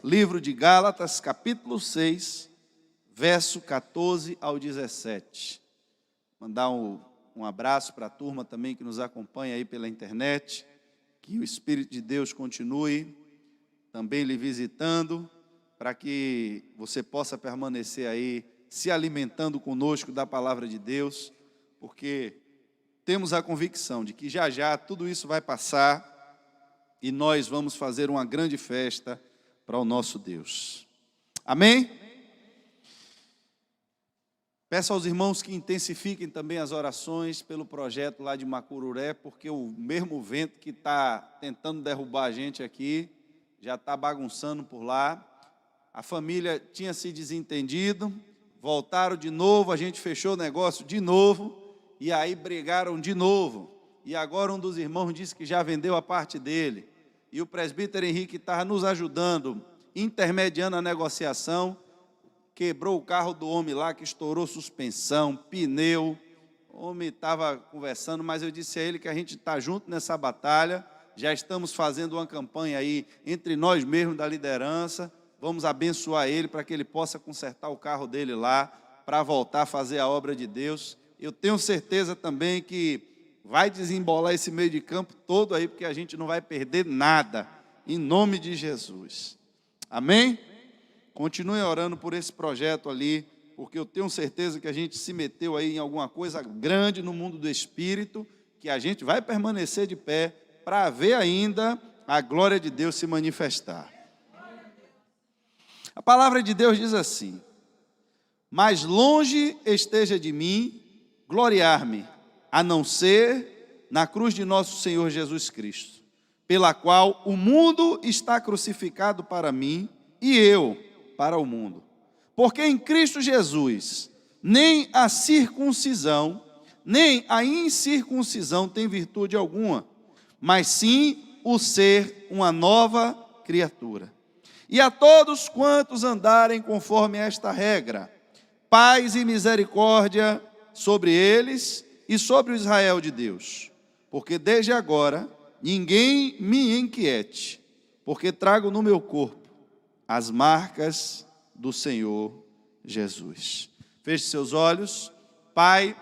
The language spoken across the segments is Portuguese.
livro de Gálatas, capítulo 6, verso 14 ao 17. Mandar um abraço para a turma também que nos acompanha aí pela internet. Que o Espírito de Deus continue também lhe visitando, para que você possa permanecer aí se alimentando conosco da palavra de Deus, porque temos a convicção de que já já tudo isso vai passar e nós vamos fazer uma grande festa para o nosso Deus. Amém? Peço aos irmãos que intensifiquem também as orações pelo projeto lá de Macururé, porque o mesmo vento que está tentando derrubar a gente aqui, já está bagunçando por lá. A família tinha se desentendido, voltaram de novo, a gente fechou o negócio de novo, e aí brigaram de novo. E agora um dos irmãos disse que já vendeu a parte dele. E o presbítero Henrique estava nos ajudando, intermediando a negociação, quebrou o carro do homem lá, que estourou suspensão, pneu. O homem estava conversando, mas eu disse a ele que a gente está junto nessa batalha, já estamos fazendo uma campanha aí entre nós mesmos da liderança, vamos abençoar ele para que ele possa consertar o carro dele lá, para voltar a fazer a obra de Deus. Eu tenho certeza também que vai desembolar esse meio de campo todo aí, porque a gente não vai perder nada, em nome de Jesus. Amém? Continue orando por esse projeto ali, porque eu tenho certeza que a gente se meteu aí em alguma coisa grande no mundo do Espírito, que a gente vai permanecer de pé para ver ainda a glória de Deus se manifestar. A palavra de Deus diz assim: mas longe esteja de mim gloriar-me, a não ser na cruz de nosso Senhor Jesus Cristo, pela qual o mundo está crucificado para mim e eu para o mundo. Porque em Cristo Jesus, nem a circuncisão, nem a incircuncisão tem virtude alguma, mas sim o ser uma nova criatura. E a todos quantos andarem conforme esta regra, paz e misericórdia sobre eles e sobre o Israel de Deus. Porque desde agora ninguém me inquiete, porque trago no meu corpo as marcas do Senhor Jesus. Feche seus olhos. Pai,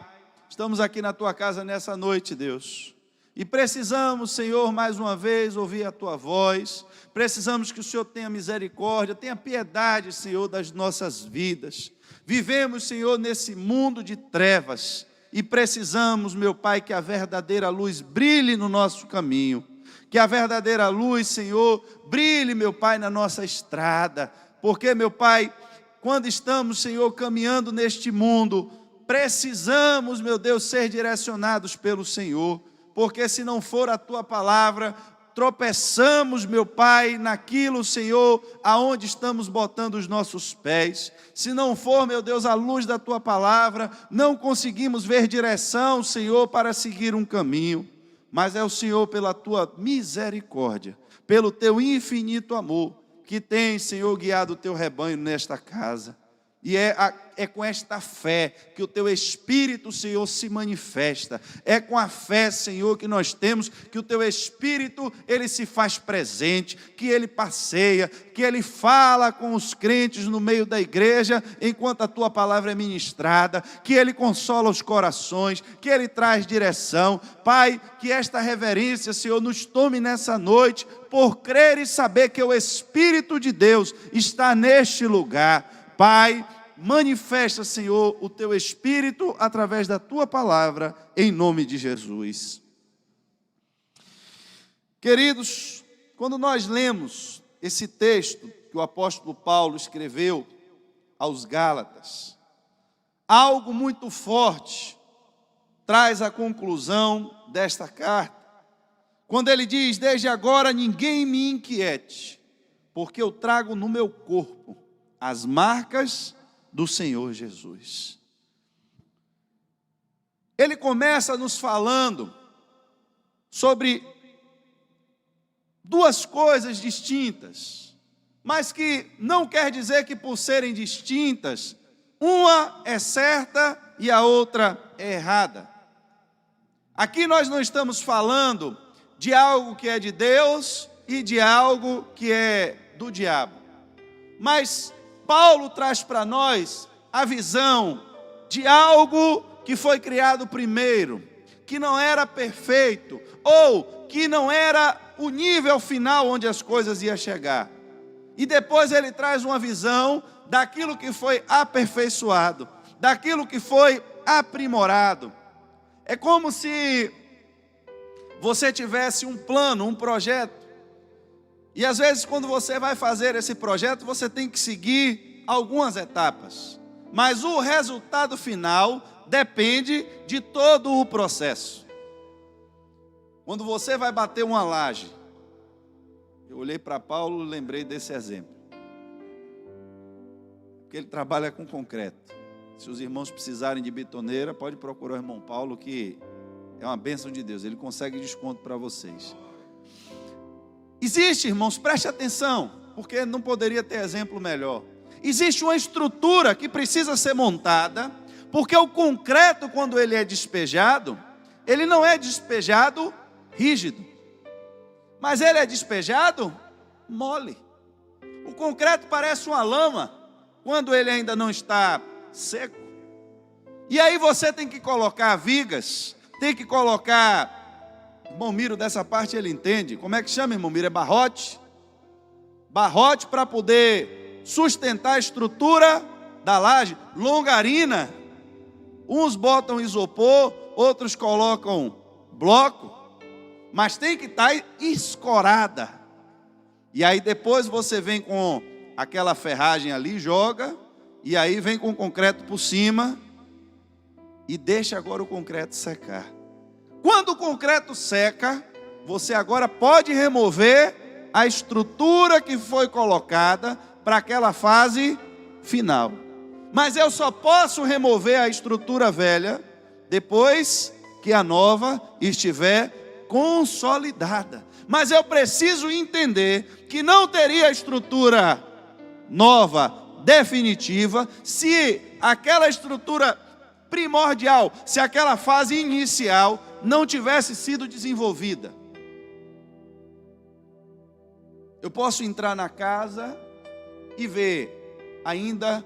estamos aqui na tua casa nessa noite, Deus, e precisamos, Senhor, mais uma vez ouvir a tua voz. Precisamos que o Senhor tenha misericórdia, tenha piedade, Senhor, das nossas vidas. Vivemos, Senhor, nesse mundo de trevas e precisamos, meu Pai, que a verdadeira luz brilhe no nosso caminho. Que a verdadeira luz, Senhor, brilhe, meu Pai, na nossa estrada. Porque, meu Pai, quando estamos, Senhor, caminhando neste mundo, precisamos, meu Deus, ser direcionados pelo Senhor. Porque se não for a Tua palavra, tropeçamos, meu Pai, naquilo, Senhor, aonde estamos botando os nossos pés. Se não for, meu Deus, a luz da Tua palavra, não conseguimos ver direção, Senhor, para seguir um caminho. Mas é o Senhor, pela Tua misericórdia, pelo Teu infinito amor, que tem, Senhor, guiado o Teu rebanho nesta casa. E é com esta fé que o Teu Espírito, Senhor, se manifesta. É com a fé, Senhor, que nós temos, que o Teu Espírito, Ele se faz presente, que Ele passeia, que Ele fala com os crentes no meio da igreja, enquanto a Tua palavra é ministrada, que Ele consola os corações, que Ele traz direção. Pai, que esta reverência, Senhor, nos tome nessa noite, por crer e saber que o Espírito de Deus está neste lugar. Pai, manifesta, Senhor, o Teu Espírito através da Tua palavra, em nome de Jesus. Queridos, quando nós lemos esse texto que o apóstolo Paulo escreveu aos Gálatas, algo muito forte traz a conclusão desta carta, quando ele diz: desde agora ninguém me inquiete, porque eu trago no meu corpo as marcas do Senhor Jesus. Ele começa nos falando sobre duas coisas distintas, mas que não quer dizer que por serem distintas, uma é certa e a outra é errada. Aqui nós não estamos falando de algo que é de Deus e de algo que é do diabo. Mas Paulo traz para nós a visão de algo que foi criado primeiro, que não era perfeito, ou que não era o nível final onde as coisas iam chegar. E depois ele traz uma visão daquilo que foi aperfeiçoado, daquilo que foi aprimorado. É como se você tivesse um plano, um projeto, e às vezes quando você vai fazer esse projeto, você tem que seguir algumas etapas, mas o resultado final depende de todo o processo. Quando você vai bater uma laje, eu olhei para Paulo e lembrei desse exemplo, porque ele trabalha com concreto. Se os irmãos precisarem de betoneira, pode procurar o irmão Paulo, que é uma bênção de Deus, ele consegue desconto para vocês. Existe, irmãos, preste atenção, porque não poderia ter exemplo melhor. Existe uma estrutura que precisa ser montada, porque o concreto, quando ele é despejado, ele não é despejado rígido, mas ele é despejado mole. O concreto parece uma lama, quando ele ainda não está seco. E aí você tem que colocar vigas, tem que colocar, irmão Miro dessa parte ele entende, como é que chama, irmão Miro? É barrote? Barrote para poder sustentar a estrutura da laje, longarina. Uns botam isopor, outros colocam bloco, mas tem que estar escorada. E aí depois você vem com aquela ferragem ali, joga, e aí vem com o concreto por cima, e deixa agora o concreto secar. Quando o concreto seca, você agora pode remover a estrutura que foi colocada para aquela fase final. Mas eu só posso remover a estrutura velha depois que a nova estiver consolidada. Mas eu preciso entender que não teria estrutura nova, definitiva, se aquela estrutura primordial, se aquela fase inicial não tivesse sido desenvolvida. Eu posso entrar na casa e ver ainda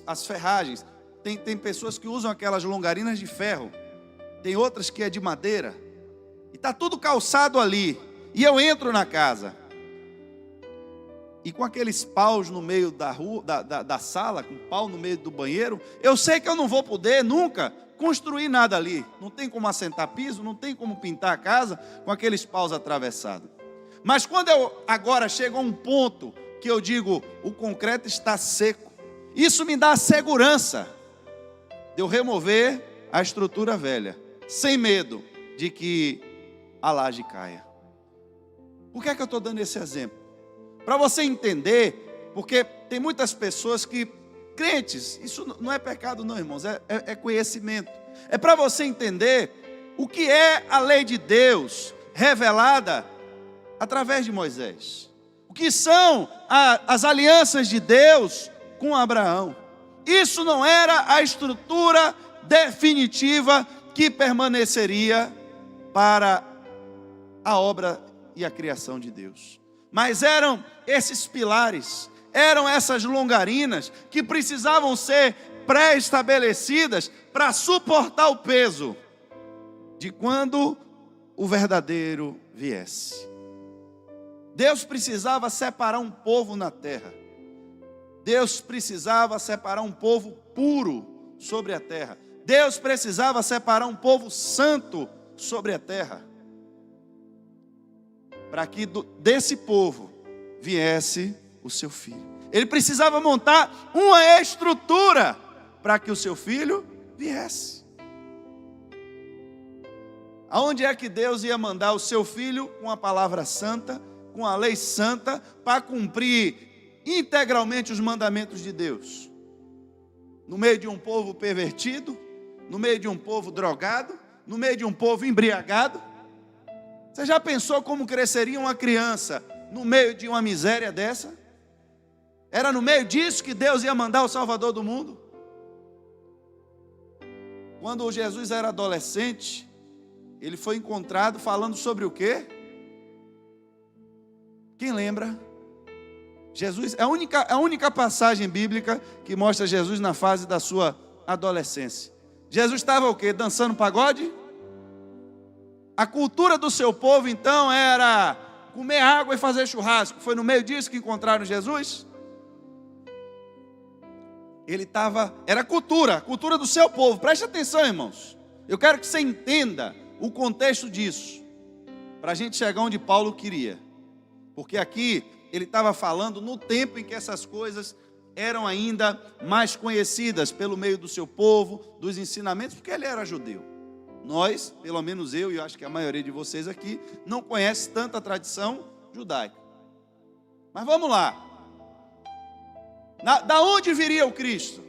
as ferragens. Tem pessoas que usam aquelas longarinas de ferro, tem outras que é de madeira, e está tudo calçado ali, e eu entro na casa, e com aqueles paus no meio da rua, da sala, com pau no meio do banheiro, eu sei que eu não vou poder nunca construir nada ali, não tem como assentar piso, não tem como pintar a casa com aqueles paus atravessados. Mas quando eu agora chego a um ponto que eu digo, o concreto está seco, isso me dá a segurança de eu remover a estrutura velha, sem medo de que a laje caia. Por que é que eu estou dando esse exemplo? Para você entender, porque tem muitas pessoas que, crentes, isso não é pecado não, irmãos, é conhecimento. É para você entender o que é a lei de Deus revelada através de Moisés. O que são as alianças de Deus com Abraão. Isso não era a estrutura definitiva que permaneceria para a obra e a criação de Deus. Mas eram esses pilares, eram essas longarinas que precisavam ser pré-estabelecidas para suportar o peso de quando o verdadeiro viesse. Deus precisava separar um povo na terra. Deus precisava separar um povo puro sobre a terra. Deus precisava separar um povo santo sobre a terra, para que desse povo viesse o seu filho. Ele precisava montar uma estrutura para que o seu filho viesse. Aonde é que Deus ia mandar o seu filho com a palavra santa, com a lei santa, para cumprir integralmente os mandamentos de Deus? No meio de um povo pervertido, no meio de um povo drogado, no meio de um povo embriagado. Você já pensou como cresceria uma criança no meio de uma miséria dessa? Era no meio disso que Deus ia mandar o Salvador do mundo? Quando Jesus era adolescente, ele foi encontrado falando sobre o quê? Quem lembra? Jesus é a única passagem bíblica que mostra Jesus na fase da sua adolescência. Jesus estava o quê? Dançando pagode? A cultura do seu povo, então, era comer água e fazer churrasco. Foi no meio disso que encontraram Jesus? Era a cultura do seu povo. Preste atenção, irmãos. Eu quero que você entenda o contexto disso, para a gente chegar onde Paulo queria. Porque aqui ele estava falando no tempo em que essas coisas eram ainda mais conhecidas pelo meio do seu povo, dos ensinamentos, porque ele era judeu. Nós, pelo menos eu e acho que a maioria de vocês aqui, não conhece tanta tradição judaica. Mas vamos lá. Da onde viria o Cristo?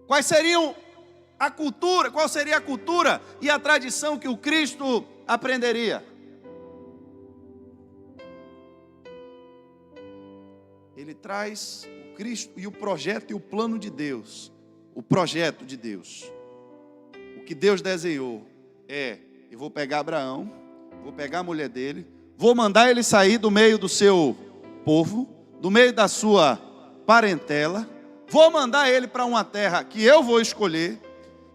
Qual seria a cultura e a tradição que o Cristo aprenderia? Ele traz o Cristo e o projeto e o plano de Deus. O projeto de Deus. O que Deus desenhou eu vou pegar Abraão, vou pegar a mulher dele, vou mandar ele sair do meio do seu povo, do meio da sua parentela, vou mandar ele para uma terra que eu vou escolher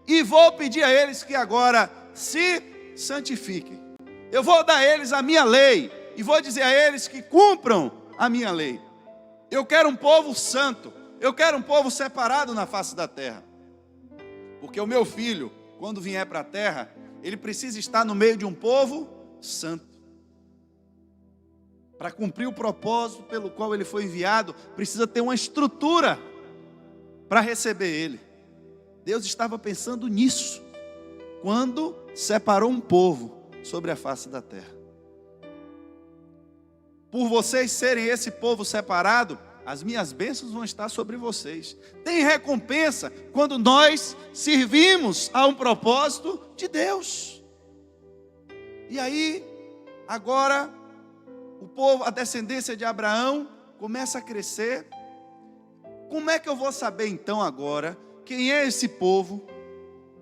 e vou pedir a eles que agora se santifiquem. Eu vou dar a eles a minha lei e vou dizer a eles que cumpram a minha lei. Eu quero um povo santo, eu quero um povo separado na face da terra. Porque o meu filho, quando vier para a terra, ele precisa estar no meio de um povo santo. Para cumprir o propósito pelo qual ele foi enviado, precisa ter uma estrutura para receber ele. Deus estava pensando nisso quando separou um povo sobre a face da terra. Por vocês serem esse povo separado, as minhas bênçãos vão estar sobre vocês. Tem recompensa quando nós servimos a um propósito de Deus. E aí, agora, o povo, a descendência de Abraão, começa a crescer. Como é que eu vou saber então agora quem é esse povo?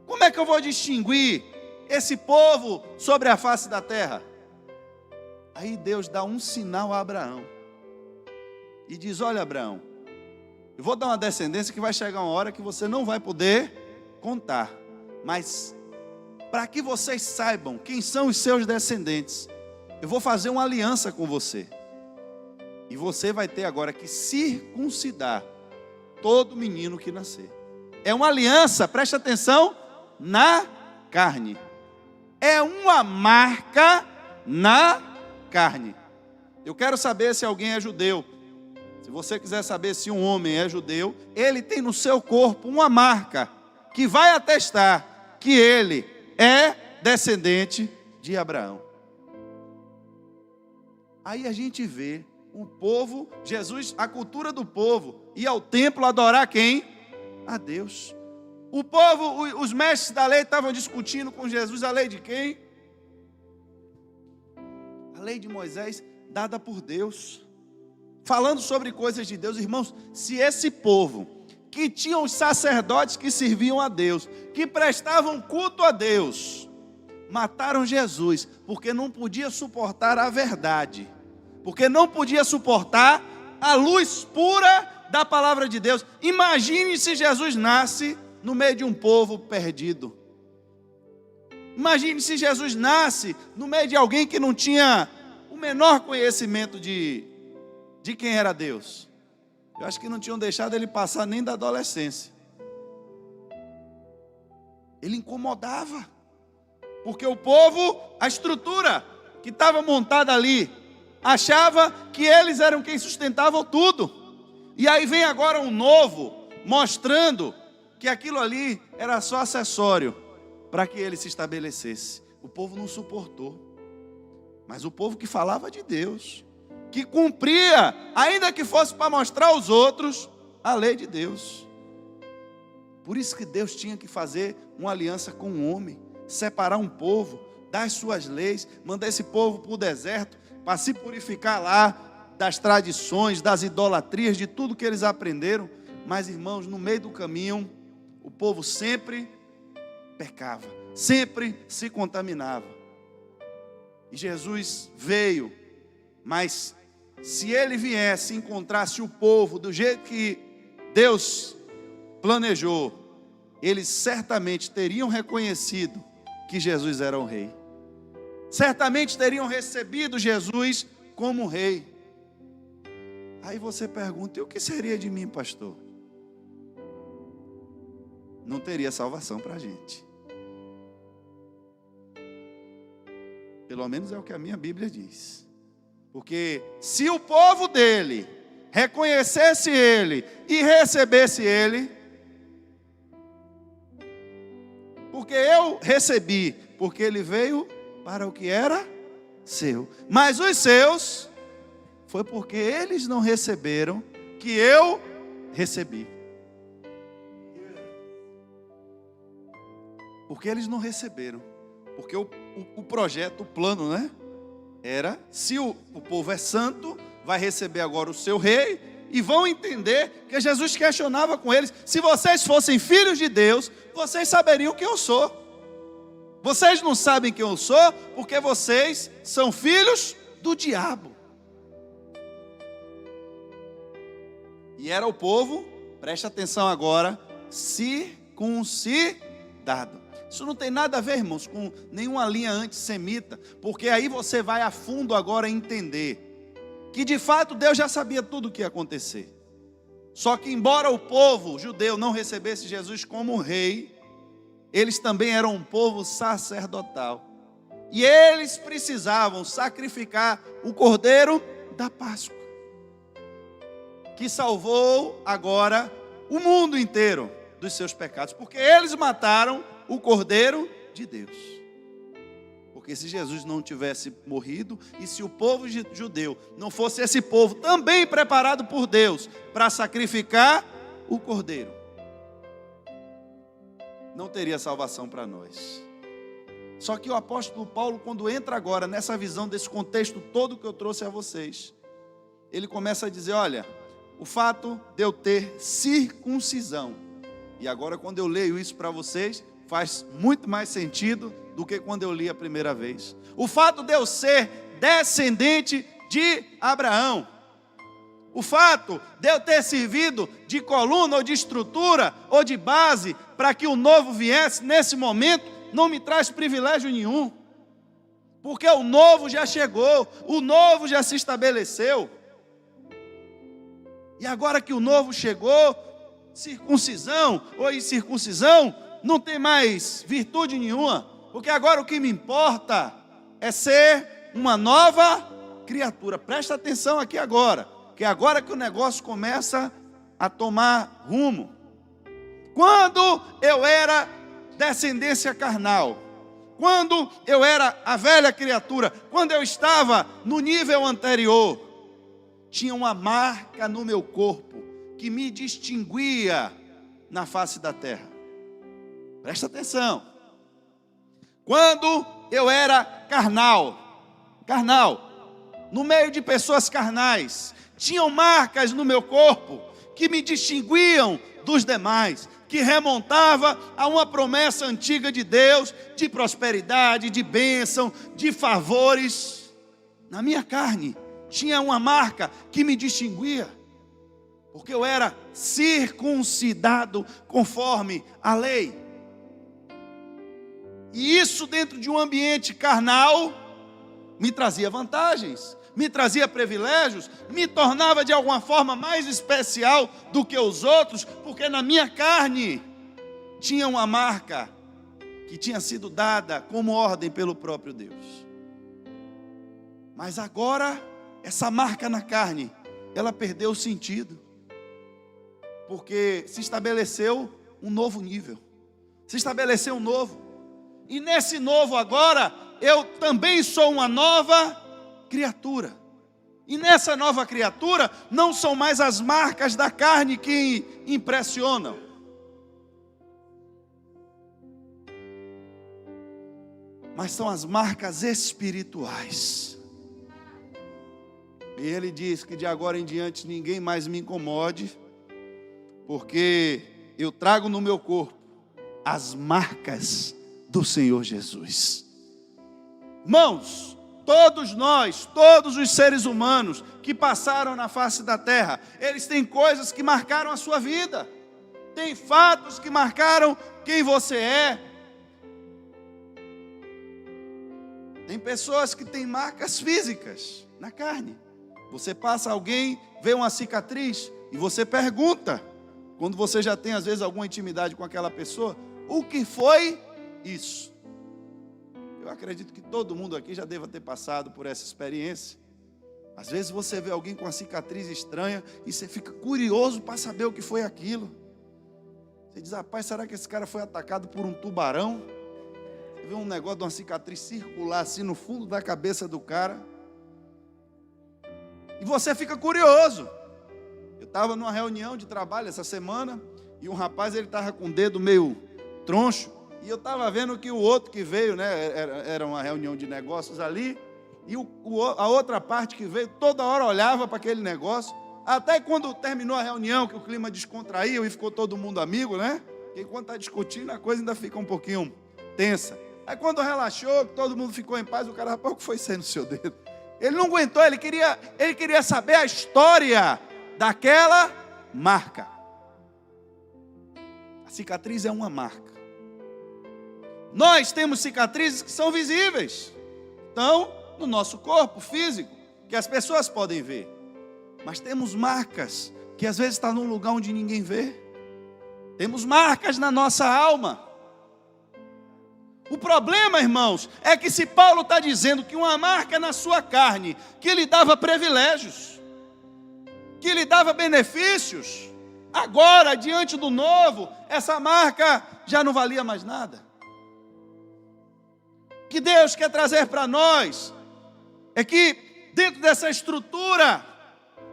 Como é que eu vou distinguir esse povo sobre a face da terra? Aí Deus dá um sinal a Abraão e diz: olha, Abraão, eu vou dar uma descendência que vai chegar uma hora que você não vai poder contar, mas para que vocês saibam quem são os seus descendentes, eu vou fazer uma aliança com você, e você vai ter agora que circuncidar todo menino que nascer. É uma aliança, preste atenção, na carne. É uma marca na carne. Eu quero saber se alguém é judeu. Se você quiser saber se um homem é judeu, ele tem no seu corpo uma marca que vai atestar que ele é descendente de Abraão. Aí a gente vê o povo, Jesus, a cultura do povo, ir ao templo adorar quem? A Deus. O povo, os mestres da lei estavam discutindo com Jesus a lei de quem? A lei de Moisés, dada por Deus, falando sobre coisas de Deus. Irmãos, se esse povo, que tinha os sacerdotes que serviam a Deus, que prestavam culto a Deus, mataram Jesus, porque não podia suportar a verdade, porque não podia suportar a luz pura da palavra de Deus. Imagine se Jesus nasce no meio de um povo perdido. Imagine se Jesus nasce no meio de alguém que não tinha o menor conhecimento de quem era Deus. Eu acho que não tinham deixado ele passar nem da adolescência. Ele incomodava, porque o povo, a estrutura que estava montada ali, achava que eles eram quem sustentavam tudo. E aí vem agora um novo, mostrando que aquilo ali era só acessório para que ele se estabelecesse. O povo não suportou. Mas o povo que falava de Deus, que cumpria, ainda que fosse para mostrar aos outros, a lei de Deus. Por isso que Deus tinha que fazer uma aliança com o homem, separar um povo, dar as suas leis, mandar esse povo para o deserto, para se purificar lá das tradições, das idolatrias, de tudo que eles aprenderam. Mas, irmãos, no meio do caminho, o povo sempre pecava, sempre se contaminava. E Jesus veio, mas se ele viesse e encontrasse o povo do jeito que Deus planejou, eles certamente teriam reconhecido que Jesus era o rei. Certamente teriam recebido Jesus como rei. Aí você pergunta: e o que seria de mim, pastor? Não teria salvação para a gente. Pelo menos é o que a minha Bíblia diz. Porque se o povo dele reconhecesse ele e recebesse ele, porque eu recebi, porque ele veio para o que era seu. Mas os seus, foi porque eles não receberam que eu recebi. Porque eles não receberam. Porque o projeto, o plano, né? Era, se o povo é santo, vai receber agora o seu rei, e vão entender que Jesus questionava com eles: se vocês fossem filhos de Deus, vocês saberiam quem eu sou. Vocês não sabem quem eu sou, porque vocês são filhos do diabo. E era o povo, preste atenção agora, circuncidado. Isso não tem nada a ver, irmãos, com nenhuma linha antissemita, porque aí você vai a fundo agora entender que de fato Deus já sabia tudo o que ia acontecer. Só que embora o povo judeu não recebesse Jesus como rei, eles também eram um povo sacerdotal. E eles precisavam sacrificar o cordeiro da Páscoa, que salvou agora o mundo inteiro dos seus pecados, porque eles mataram o Cordeiro de Deus. Porque se Jesus não tivesse morrido, e se o povo judeu não fosse esse povo também preparado por Deus para sacrificar o Cordeiro, não teria salvação para nós. Só que o apóstolo Paulo, quando entra agora nessa visão desse contexto todo que eu trouxe a vocês, ele começa a dizer: olha, o fato de eu ter circuncisão, e agora quando eu leio isso para vocês, faz muito mais sentido do que quando eu li a primeira vez. O fato de eu ser descendente de Abraão, o fato de eu ter servido de coluna ou de estrutura ou de base para que o novo viesse nesse momento, não me traz privilégio nenhum, porque o novo já chegou, o novo já se estabeleceu. E agora que o novo chegou, circuncisão ou incircuncisão não tem mais virtude nenhuma, porque agora o que me importa é ser uma nova criatura. Presta atenção aqui agora, que é agora que o negócio começa a tomar rumo. Quando eu era descendência carnal, quando eu era a velha criatura, quando eu estava no nível anterior, tinha uma marca no meu corpo que me distinguia na face da terra. Presta atenção. Quando eu era carnal, no meio de pessoas carnais, tinham marcas no meu corpo que me distinguiam dos demais, que remontava a uma promessa antiga de Deus, de prosperidade, de bênção, de favores. Na minha carne tinha uma marca que me distinguia, porque eu era circuncidado conforme a lei. E isso dentro de um ambiente carnal me trazia vantagens, me trazia privilégios, me tornava de alguma forma mais especial do que os outros, porque na minha carne tinha uma marca que tinha sido dada como ordem pelo próprio Deus. Mas agora, essa marca na carne, ela perdeu o sentido, porque se estabeleceu um novo nível, se estabeleceu um novo. E nesse novo agora, eu também sou uma nova criatura. E nessa nova criatura, não são mais as marcas da carne que impressionam. Mas são as marcas espirituais. E ele diz que de agora em diante ninguém mais me incomode, porque eu trago no meu corpo as marcas do Senhor Jesus. Irmãos, Todos nós, todos os seres humanos que passaram na face da terra, eles têm coisas que marcaram a sua vida. Tem fatos que marcaram quem você é. Tem pessoas que têm marcas físicas na carne. Você passa, alguém vê uma cicatriz e você pergunta, quando você já tem às vezes alguma intimidade com aquela pessoa, o que foi isso? Eu acredito que todo mundo aqui já deva ter passado por essa experiência. Às vezes você vê alguém com uma cicatriz estranha e você fica curioso para saber o que foi aquilo. Você diz, rapaz, será que esse cara foi atacado por um tubarão? Você vê um negócio de uma cicatriz circular assim no fundo da cabeça do cara. E você fica curioso. Eu estava numa reunião de trabalho essa semana e um rapaz, ele estava com o dedo meio troncho. E eu estava vendo que o outro que veio, né, era uma reunião de negócios ali, e a outra parte que veio, toda hora olhava para aquele negócio, até quando terminou a reunião, que o clima descontraiu e ficou todo mundo amigo, né? Porque quando está discutindo, a coisa ainda fica um pouquinho tensa. Aí quando relaxou, todo mundo ficou em paz, o cara, rapaz, o que foi ser no seu dedo? Ele não aguentou, ele queria saber a história daquela marca. A cicatriz é uma marca. Nós temos cicatrizes que são visíveis, estão no nosso corpo físico, que as pessoas podem ver. Mas temos marcas que às vezes estão num lugar onde ninguém vê. Temos marcas na nossa alma. O problema, irmãos, é que se Paulo está dizendo que uma marca na sua carne, que lhe dava privilégios, que lhe dava benefícios, agora, diante do novo, essa marca já não valia mais nada. Que Deus quer trazer para nós é que dentro dessa estrutura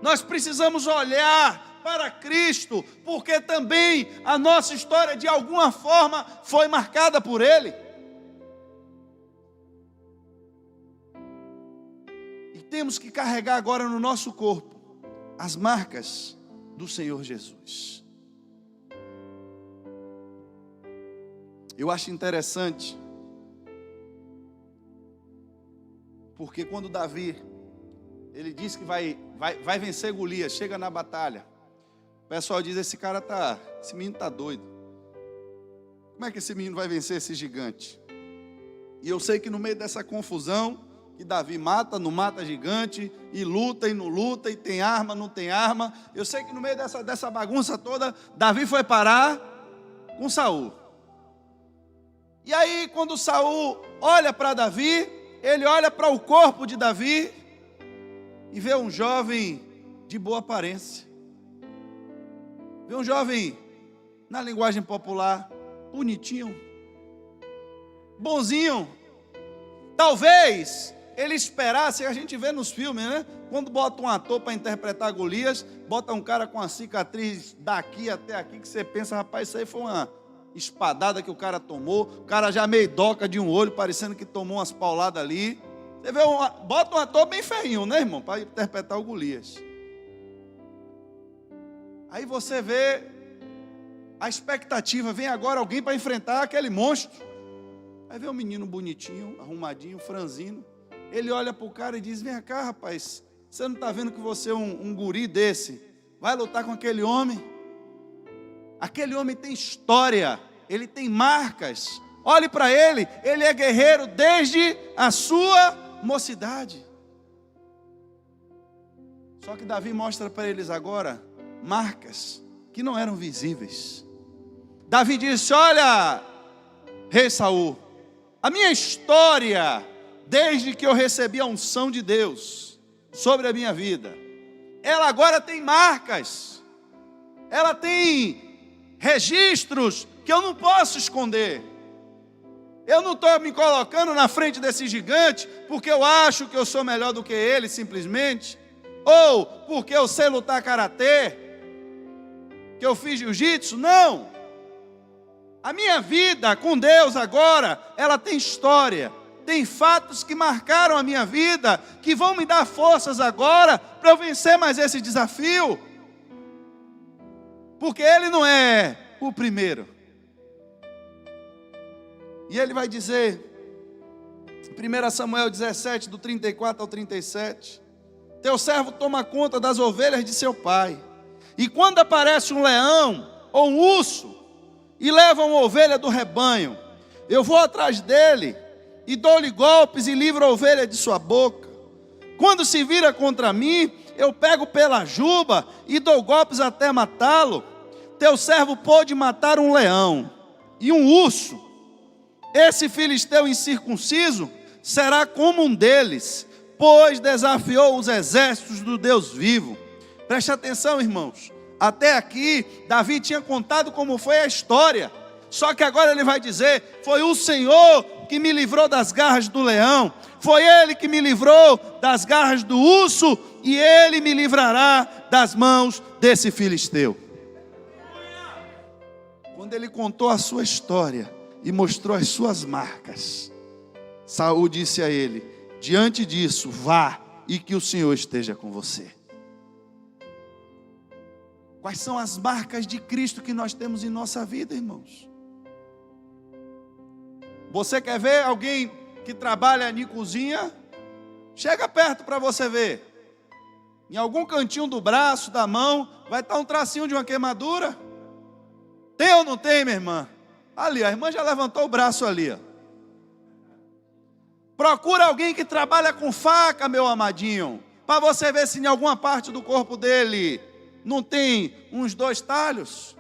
nós precisamos olhar para Cristo, porque também a nossa história de alguma forma foi marcada por Ele. E temos que carregar agora no nosso corpo as marcas do Senhor Jesus. Eu acho interessante, porque quando Davi, ele disse que vai vencer Golias, chega na batalha, o pessoal diz, esse menino está doido. Como é que esse menino vai vencer esse gigante? E eu sei que no meio dessa confusão, que Davi mata, não mata gigante, e não luta, e tem arma, não tem arma, eu sei que no meio dessa bagunça toda, Davi foi parar com Saul. E aí quando Saul olha para Davi, ele olha para o corpo de Davi e vê um jovem de boa aparência. Vê um jovem, na linguagem popular, bonitinho, bonzinho. Talvez ele esperasse, a gente vê nos filmes, né? Quando bota um ator para interpretar Golias, bota um cara com a cicatriz daqui até aqui, que você pensa, rapaz, isso aí foi uma espadada que o cara tomou, o cara já meio doca de um olho, parecendo que tomou umas pauladas ali. Você vê, bota um ator bem feinho, né, irmão, para interpretar o Golias. Aí você vê a expectativa, vem agora alguém para enfrentar aquele monstro. Aí vê um menino bonitinho, arrumadinho, franzino. Ele olha para o cara e diz, vem cá, rapaz, você não está vendo que você é um guri desse? Vai lutar com aquele homem? Aquele homem tem história, ele tem marcas. Olhe para ele é guerreiro desde a sua mocidade. Só que Davi mostra para eles agora marcas que não eram visíveis. Davi disse, olha, rei Saul, a minha história, desde que eu recebi a unção de Deus sobre a minha vida, ela agora tem marcas, ela tem registros que eu não posso esconder. Eu não estou me colocando na frente desse gigante porque eu acho que eu sou melhor do que ele simplesmente, ou porque eu sei lutar karatê, que eu fiz jiu-jitsu. Não. A minha vida com Deus agora, ela tem história, tem fatos que marcaram a minha vida, que vão me dar forças agora para eu vencer mais esse desafio. Porque ele não é o primeiro. E ele vai dizer, 1 Samuel 17, do 34 ao 37. Teu servo toma conta das ovelhas de seu pai. E quando aparece um leão ou um urso e leva uma ovelha do rebanho, eu vou atrás dele e dou-lhe golpes e livro a ovelha de sua boca. Quando se vira contra mim, eu pego pela juba e dou golpes até matá-lo. Teu servo pôde matar um leão e um urso. Esse filisteu incircunciso será como um deles, pois desafiou os exércitos do Deus vivo. Preste atenção, irmãos. Até aqui, Davi tinha contado como foi a história. Só que agora ele vai dizer: foi o Senhor que me livrou das garras do leão. Foi Ele que me livrou das garras do urso. E Ele me livrará das mãos desse filisteu. Quando ele contou a sua história e mostrou as suas marcas, Saul disse a ele: diante disso, vá e que o Senhor esteja com você. Quais são as marcas de Cristo que nós temos em nossa vida, irmãos? Você quer ver alguém que trabalha em cozinha? Chega perto para você ver. Em algum cantinho do braço, da mão, vai estar um tracinho de uma queimadura. Tem ou não tem, minha irmã? Ali, a irmã já levantou o braço ali, ó. Procura alguém que trabalha com faca, meu amadinho, para você ver se em alguma parte do corpo dele não tem uns 2 talhos.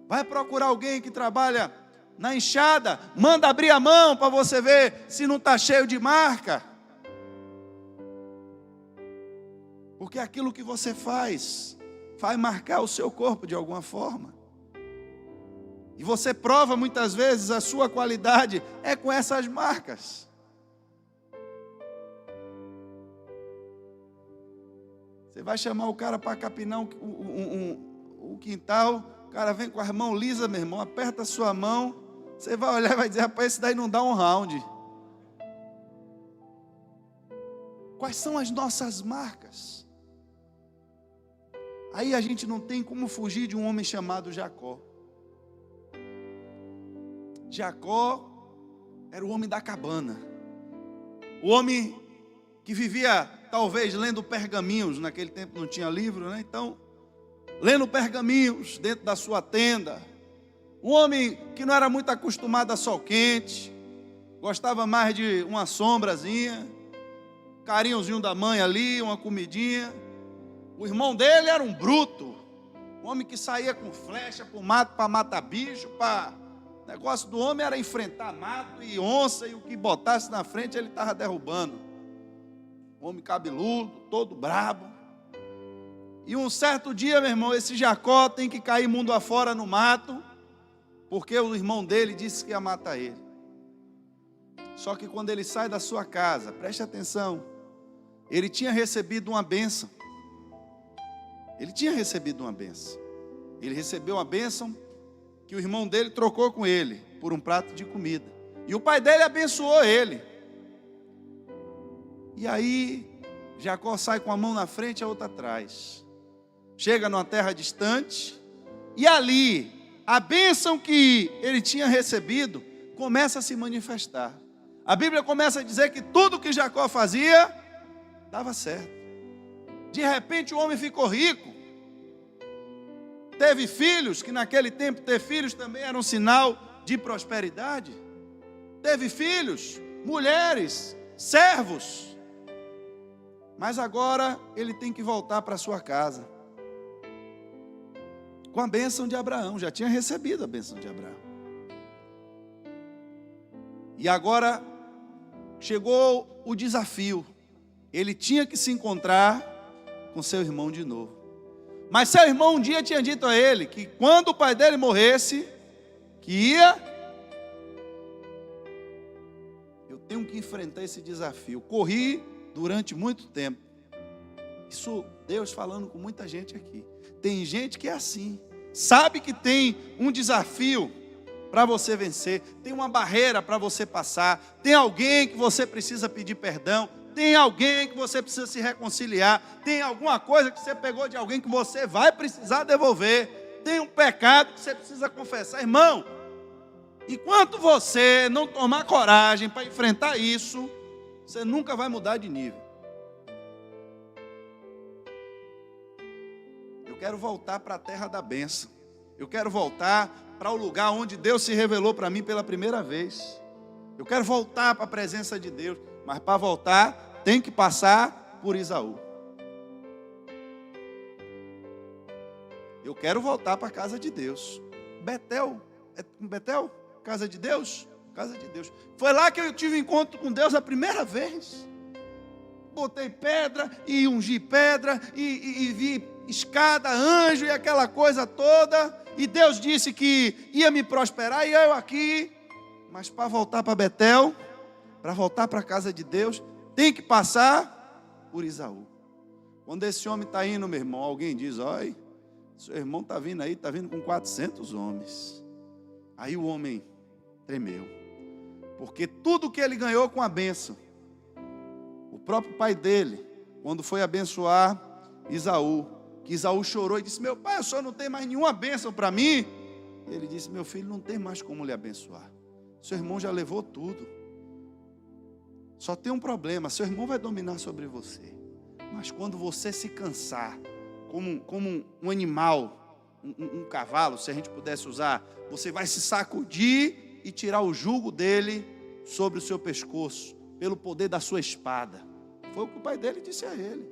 Vai procurar alguém que trabalha na enxada, manda abrir a mão para você ver se não está cheio de marca. Porque aquilo que você faz, vai marcar o seu corpo de alguma forma. E você prova muitas vezes a sua qualidade é com essas marcas. Você vai chamar o cara para capinar o quintal, o cara vem com as mãos lisas, meu irmão, aperta a sua mão, você vai olhar e vai dizer: rapaz, esse daí não dá um round. Quais são as nossas marcas? Aí a gente não tem como fugir de um homem chamado Jacó. Jacó era o homem da cabana, o homem que vivia talvez lendo pergaminhos. Naquele tempo não tinha livro, né? Então, lendo pergaminhos dentro da sua tenda. Um homem que não era muito acostumado a sol quente, gostava mais de uma sombrazinha, carinhozinho da mãe ali, uma comidinha. O irmão dele era um bruto, um homem que saía com flecha para o mato para matar bicho. O negócio do homem era enfrentar mato e onça, e o que botasse na frente ele estava derrubando. Homem cabeludo, todo brabo. E um certo dia, meu irmão, esse Jacó tem que cair mundo afora no mato, porque o irmão dele disse que ia matar ele. Só que quando ele sai da sua casa, preste atenção, ele tinha recebido uma bênção. Ele tinha recebido uma bênção. Ele recebeu uma bênção que o irmão dele trocou com ele por um prato de comida. E o pai dele abençoou ele. E aí, Jacó sai com a mão na frente e a outra atrás. Chega numa terra distante. E ali, a bênção que ele tinha recebido começa a se manifestar. A Bíblia começa a dizer que tudo que Jacó fazia dava certo. De repente o homem ficou rico. Teve filhos, que naquele tempo ter filhos também era um sinal de prosperidade. Teve filhos, mulheres, servos. Mas agora ele tem que voltar para sua casa. Com a bênção de Abraão, já tinha recebido a bênção de Abraão. E agora chegou o desafio. Ele tinha que se encontrar com seu irmão de novo. Mas seu irmão um dia tinha dito a ele que quando o pai dele morresse, que ia... Eu tenho que enfrentar esse desafio. Corri durante muito tempo. Isso Deus falando com muita gente aqui. Tem gente que é assim. Sabe que tem um desafio para você vencer. Tem uma barreira para você passar. Tem alguém que você precisa pedir perdão. Tem alguém que você precisa se reconciliar. Tem alguma coisa que você pegou de alguém que você vai precisar devolver. Tem um pecado que você precisa confessar. Irmão, enquanto você não tomar coragem para enfrentar isso, você nunca vai mudar de nível. Eu quero voltar para a terra da bênção. Eu quero voltar para o lugar onde Deus se revelou para mim pela primeira vez. Eu quero voltar para a presença de Deus. Mas para voltar, tem que passar por Isaú. Eu quero voltar para a casa de Deus. Betel, Betel, casa de Deus? Casa de Deus. Foi lá que eu tive encontro com Deus a primeira vez. Botei pedra e ungi pedra e vi escada, anjo e aquela coisa toda. E Deus disse que ia me prosperar e eu aqui. Mas para voltar para Betel, para voltar para a casa de Deus, tem que passar por Isaú. Quando esse homem está indo, meu irmão, alguém diz, olha, seu irmão está vindo aí, está vindo com 400 homens. Aí o homem tremeu. Porque tudo que ele ganhou com a bênção, o próprio pai dele, quando foi abençoar Isaú, que Isaú chorou e disse, meu pai, o senhor não tem mais nenhuma bênção para mim? Ele disse, meu filho, não tem mais como lhe abençoar. Seu irmão já levou tudo. Só tem um problema, seu irmão vai dominar sobre você. Mas quando você se cansar, como um animal, um cavalo, se a gente pudesse usar, você vai se sacudir e tirar o jugo dele sobre o seu pescoço, pelo poder da sua espada. Foi o que o pai dele disse a ele.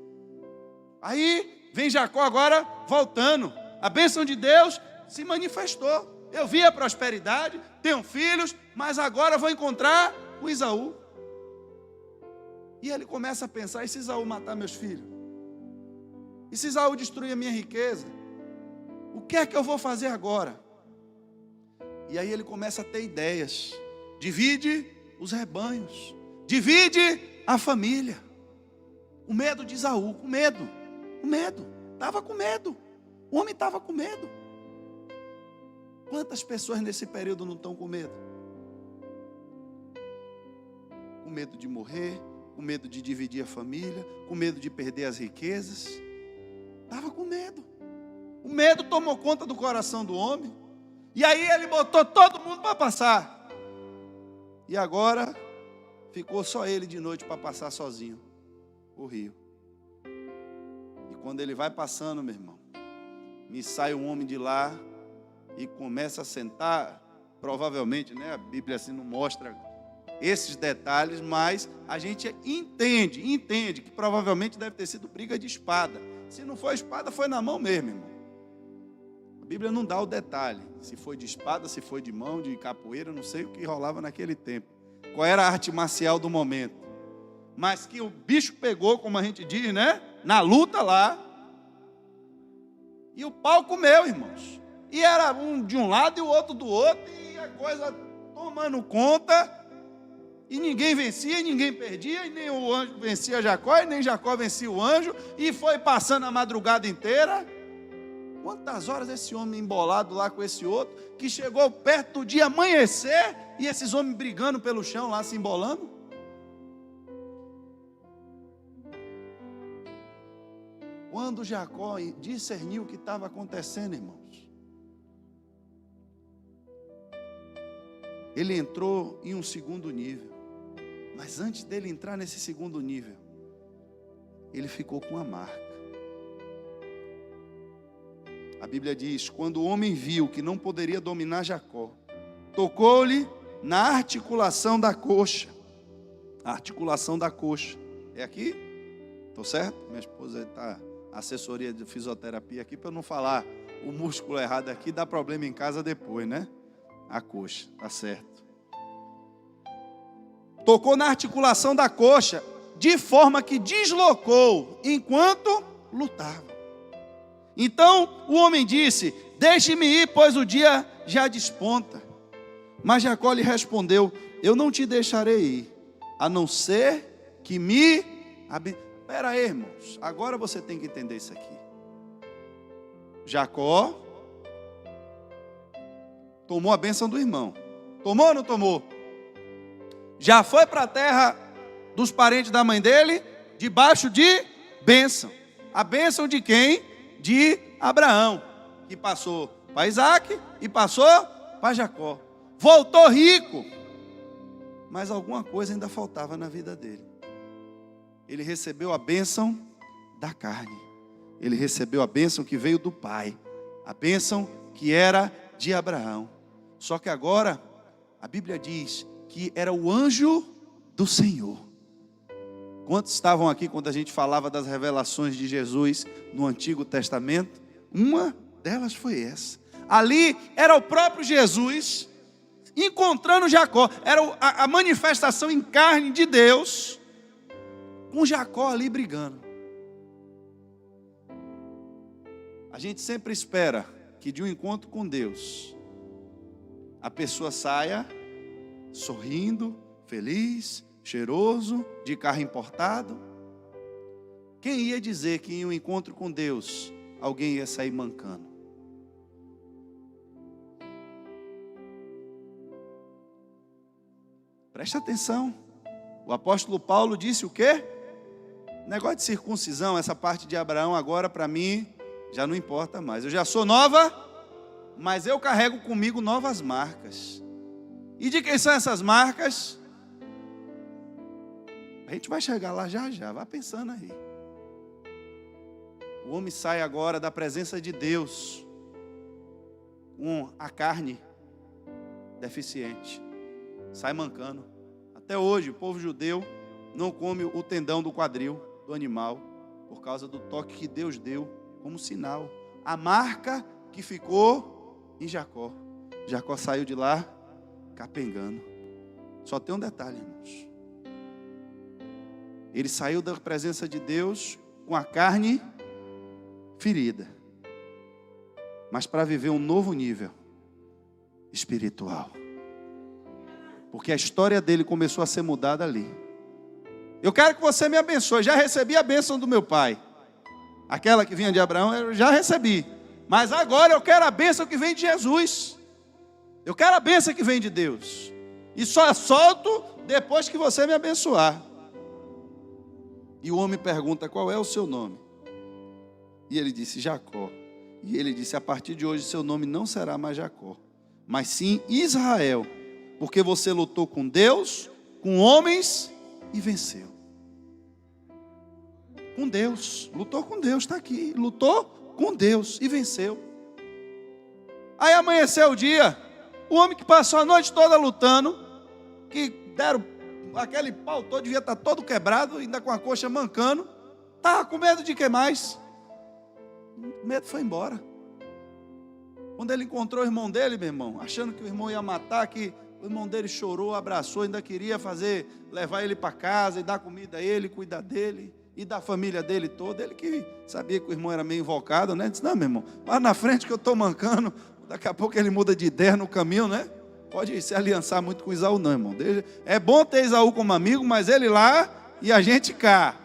Aí vem Jacó agora voltando. A bênção de Deus se manifestou. Eu vi a prosperidade, tenho filhos, mas agora vou encontrar o Isaú. E ele começa a pensar, e se Isaú matar meus filhos? E se Isaú destruir a minha riqueza? O que é que eu vou fazer agora? E aí ele começa a ter ideias. Divide os rebanhos. Divide a família. O medo de Isaú, com medo. O medo. Estava com medo. O homem estava com medo. Quantas pessoas nesse período não estão com medo? Com medo de morrer, com medo de dividir a família, com medo de perder as riquezas. Estava com medo. O medo tomou conta do coração do homem. E aí ele botou todo mundo para passar. E agora ficou só ele de noite para passar sozinho o rio. E quando ele vai passando, meu irmão, me sai um homem de lá e começa a sentar, provavelmente, né, a Bíblia assim não mostra esses detalhes, mas a gente entende que provavelmente deve ter sido briga de espada. Se não foi espada, foi na mão mesmo, irmão. A Bíblia não dá o detalhe, se foi de espada, se foi de mão, de capoeira, não sei o que rolava naquele tempo. Qual era a arte marcial do momento. Mas que o bicho pegou, como a gente diz, né, na luta lá. E o pau comeu, irmãos. E era um de um lado e o outro do outro, e a coisa tomando conta, e ninguém vencia, e ninguém perdia, e nem o anjo vencia Jacó, e nem Jacó vencia o anjo, e foi passando a madrugada inteira. Quantas horas esse homem embolado lá com esse outro, que chegou perto do dia amanhecer, e esses homens brigando pelo chão lá, se embolando? Quando Jacó discerniu o que estava acontecendo, irmãos, ele entrou em um segundo nível. Mas antes dele entrar nesse segundo nível, ele ficou com a marca. A Bíblia diz, quando o homem viu que não poderia dominar Jacó, tocou-lhe na articulação da coxa. A articulação da coxa. É aqui? Estou certo? Minha esposa está assessoria de fisioterapia aqui para eu não falar o músculo errado aqui, dá problema em casa depois, né? A coxa, tá certo. Tocou na articulação da coxa, de forma que deslocou enquanto lutava. Então o homem disse, deixe-me ir, pois o dia já desponta. Mas Jacó lhe respondeu, eu não te deixarei ir, a não ser que me abençoe. Espera aí, irmãos, agora você tem que entender isso aqui. Jacó tomou a bênção do irmão. Tomou ou não tomou? Já foi para a terra dos parentes da mãe dele, debaixo de bênção. A bênção de quem? De Abraão, que passou para Isaac e passou para Jacó. Voltou rico, mas alguma coisa ainda faltava na vida dele. ele recebeu a bênção da carne. Ele recebeu a bênção que veio do Pai, a bênção que era de Abraão. Só que agora, a Bíblia diz que era o anjo do Senhor. Quantos estavam aqui quando a gente falava das revelações de Jesus no Antigo Testamento? Uma delas foi essa. Ali era o próprio Jesus encontrando Jacó. Era a manifestação em carne de Deus, com Jacó ali brigando. A gente sempre espera que de um encontro com Deus, a pessoa saia sorrindo, feliz, cheiroso, de carro importado. Quem ia dizer que em um encontro com Deus, alguém ia sair mancando? Preste atenção. O apóstolo Paulo disse o quê? Negócio de circuncisão, essa parte de Abraão agora para mim já não importa mais. Eu já sou nova, mas eu carrego comigo novas marcas. E de quem são essas marcas? A gente vai chegar lá já já, vá pensando aí. O homem sai agora da presença de Deus com a carne deficiente, sai mancando. Até hoje o povo judeu não come o tendão do quadril do animal, por causa do toque que Deus deu como sinal. A marca que ficou em Jacó. Jacó saiu de lá capengando. Só tem um detalhe, irmãos. Ele saiu da presença de Deus com a carne ferida, mas para viver um novo nível espiritual, porque a história dele começou a ser mudada ali. Eu quero que você me abençoe. Já recebi a bênção do meu pai, aquela que vinha de Abraão, eu já recebi, mas agora eu quero a bênção que vem de Jesus. Eu quero a bênção que vem de Deus, e só solto depois que você me abençoar. E o homem pergunta: qual é o seu nome? E ele disse: Jacó. E ele disse: a partir de hoje seu nome não será mais Jacó, mas sim Israel, porque você lutou com Deus, com homens e venceu. Com Deus, lutou com Deus, está aqui, lutou com Deus e venceu. Aí amanheceu o dia, o homem que passou a noite toda lutando, que deram aquele pau todo, devia estar todo quebrado, ainda com a coxa mancando, estava com medo de que mais? O medo foi embora. Quando ele encontrou o irmão dele, meu irmão, achando que o irmão ia matar, que o irmão dele chorou, abraçou, ainda queria levar ele para casa e dar comida a ele, cuidar dele e da família dele toda. Ele que sabia que o irmão era meio invocado, né? Disse: não, meu irmão, vai na frente que eu estou mancando. Daqui a pouco ele muda de ideia no caminho, né? Pode se aliançar muito com Esaú não, irmão. É bom ter Esaú como amigo, mas ele lá e a gente cá.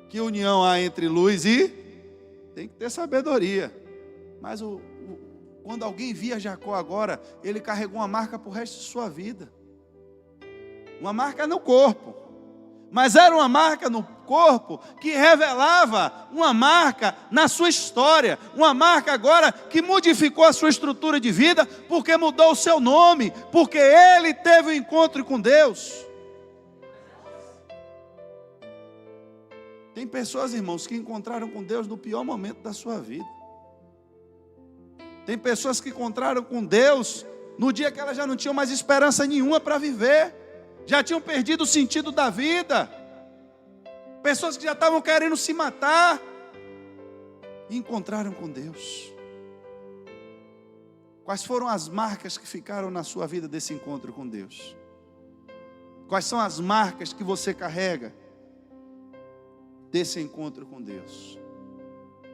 Que união há entre luz e... Tem que ter sabedoria. Mas quando alguém via Jacó agora, ele carregou uma marca para o resto de sua vida. Uma marca no corpo. Mas era uma marca no corpo que revelava uma marca na sua história. Uma marca agora que modificou a sua estrutura de vida, porque mudou o seu nome, porque ele teve um encontro com Deus. Tem pessoas, irmãos, que encontraram com Deus no pior momento da sua vida. Tem pessoas que encontraram com Deus no dia que elas já não tinham mais esperança nenhuma para viver. Já tinham perdido o sentido da vida. Pessoas que já estavam querendo se matar. E encontraram com Deus. Quais foram as marcas que ficaram na sua vida desse encontro com Deus? Quais são as marcas que você carrega desse encontro com Deus?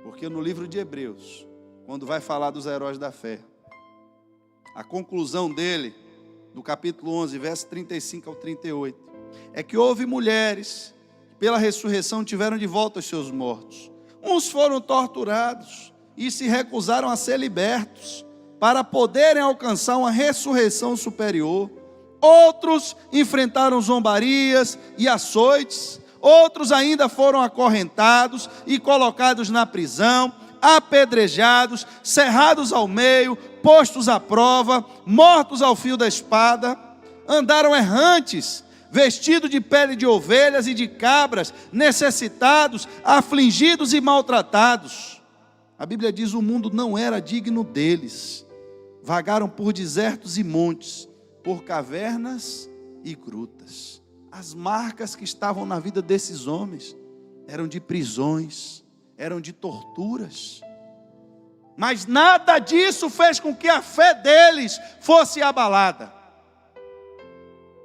Porque no livro de Hebreus, quando vai falar dos heróis da fé, a conclusão dele, no capítulo 11, verso 35 ao 38, é que houve mulheres que pela ressurreição tiveram de volta os seus mortos. Uns foram torturados e se recusaram a ser libertos para poderem alcançar uma ressurreição superior. Outros enfrentaram zombarias e açoites. Outros ainda foram acorrentados e colocados na prisão, apedrejados, cerrados ao meio, postos à prova, mortos ao fio da espada. Andaram errantes, vestido de pele de ovelhas e de cabras, necessitados, afligidos e maltratados. A Bíblia diz: o mundo não era digno deles. Vagaram por desertos e montes, por cavernas e grutas. As marcas que estavam na vida desses homens eram de prisões, eram de torturas. Mas nada disso fez com que a fé deles fosse abalada.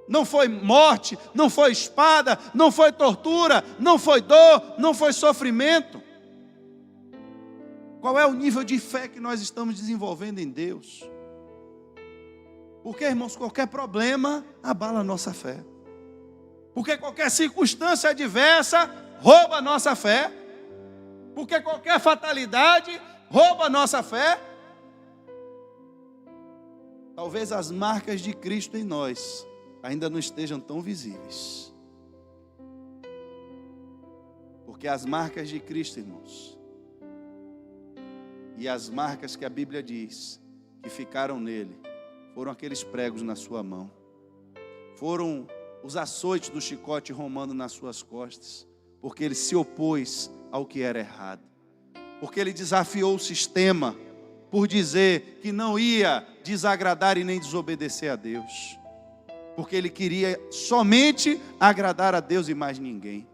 Não foi morte, não foi espada, não foi tortura, não foi dor, não foi sofrimento. Qual é o nível de fé que nós estamos desenvolvendo em Deus? Porque, irmãos, qualquer problema abala a nossa fé. Porque qualquer circunstância adversa rouba a nossa fé. Porque qualquer fatalidade rouba a nossa fé. Talvez as marcas de Cristo em nós ainda não estejam tão visíveis. Porque as marcas de Cristo, irmãos, e as marcas que a Bíblia diz que ficaram nele, foram aqueles pregos na sua mão, foram os açoites do chicote romano nas suas costas, porque ele se opôs ao que era errado, porque ele desafiou o sistema, por dizer que não ia desagradar e nem desobedecer a Deus, porque ele queria somente agradar a Deus e mais ninguém.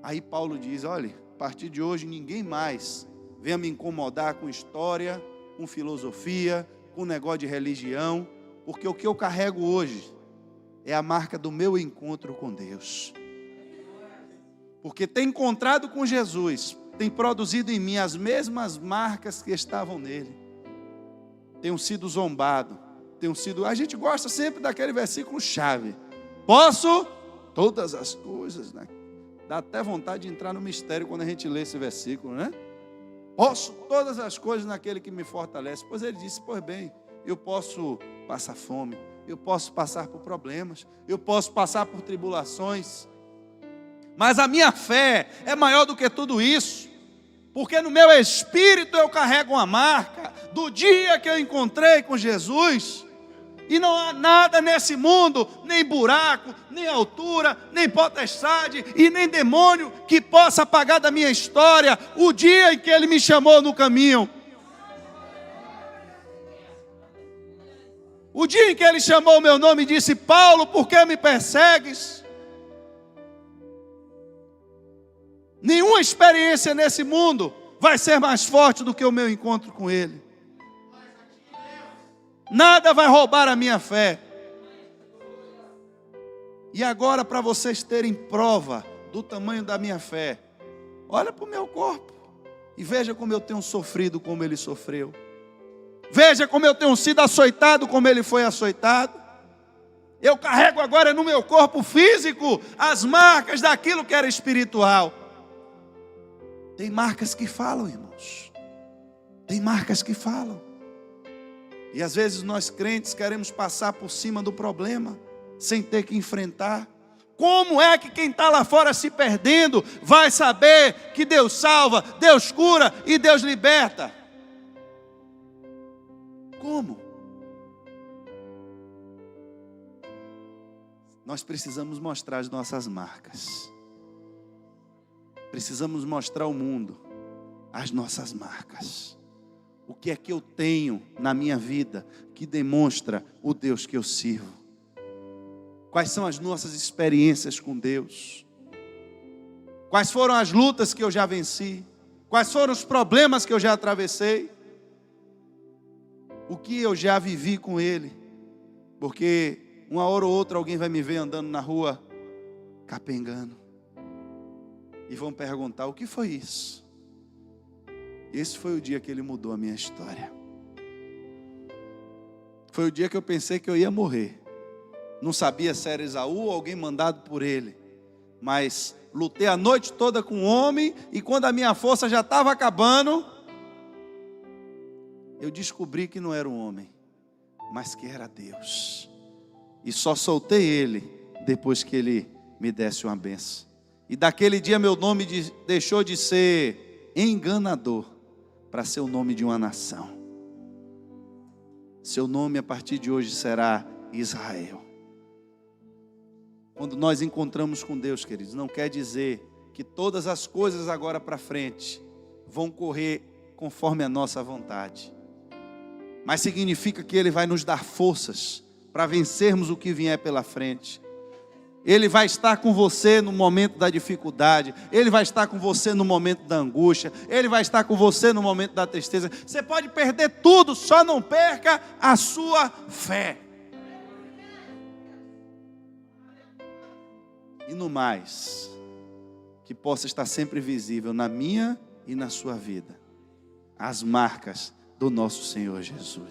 Aí Paulo diz: olha, a partir de hoje ninguém mais venha me incomodar com história, com filosofia, com negócio de religião, porque o que eu carrego hoje é a marca do meu encontro com Deus. Porque ter encontrado com Jesus tem produzido em mim as mesmas marcas que estavam nele. Tenho sido zombado, a gente gosta sempre daquele versículo chave: posso todas as coisas, né? Dá até vontade de entrar no mistério quando a gente lê esse versículo, né? Posso todas as coisas naquele que me fortalece. Pois ele disse: pois bem, eu posso passar fome, eu posso passar por problemas, eu posso passar por tribulações, mas a minha fé é maior do que tudo isso, porque no meu espírito eu carrego uma marca do dia que eu encontrei com Jesus. E não há nada nesse mundo, nem buraco, nem altura, nem potestade e nem demônio que possa apagar da minha história o dia em que Ele me chamou no caminho. O dia em que Ele chamou o meu nome e disse: Paulo, por que me persegues? Nenhuma experiência nesse mundo vai ser mais forte do que o meu encontro com Ele. Nada vai roubar a minha fé. E agora, para vocês terem prova do tamanho da minha fé, olha para o meu corpo e veja como eu tenho sofrido como ele sofreu. Veja como eu tenho sido açoitado como ele foi açoitado. Eu carrego agora no meu corpo físico as marcas daquilo que era espiritual. Tem marcas que falam, irmãos. Tem marcas que falam. E às vezes nós crentes queremos passar por cima do problema, sem ter que enfrentar. Como é que quem está lá fora se perdendo vai saber que Deus salva, Deus cura e Deus liberta? Como? Nós precisamos mostrar as nossas marcas. Precisamos mostrar ao mundo as nossas marcas. O que é que eu tenho na minha vida que demonstra o Deus que eu sirvo? Quais são as nossas experiências com Deus? Quais foram as lutas que eu já venci? Quais foram os problemas que eu já atravessei? O que eu já vivi com Ele? Porque uma hora ou outra alguém vai me ver andando na rua capengando. E vão perguntar: o que foi isso? Esse foi o dia que Ele mudou a minha história. Foi o dia que eu pensei que eu ia morrer. Não sabia se era Esaú ou alguém mandado por ele. Mas lutei a noite toda com o homem, e quando a minha força já estava acabando, eu descobri que não era um homem, mas que era Deus. E só soltei Ele depois que Ele me desse uma benção. E daquele dia meu nome deixou de ser enganador para ser o nome de uma nação. Seu nome a partir de hoje será Israel. Quando nós encontramos com Deus, queridos, não quer dizer que todas as coisas agora para frente vão correr conforme a nossa vontade. Mas significa que Ele vai nos dar forças para vencermos o que vier pela frente. Ele vai estar com você no momento da dificuldade. Ele vai estar com você no momento da angústia. Ele vai estar com você no momento da tristeza. Você pode perder tudo, só não perca a sua fé. E no mais, que possa estar sempre visível na minha e na sua vida as marcas do nosso Senhor Jesus.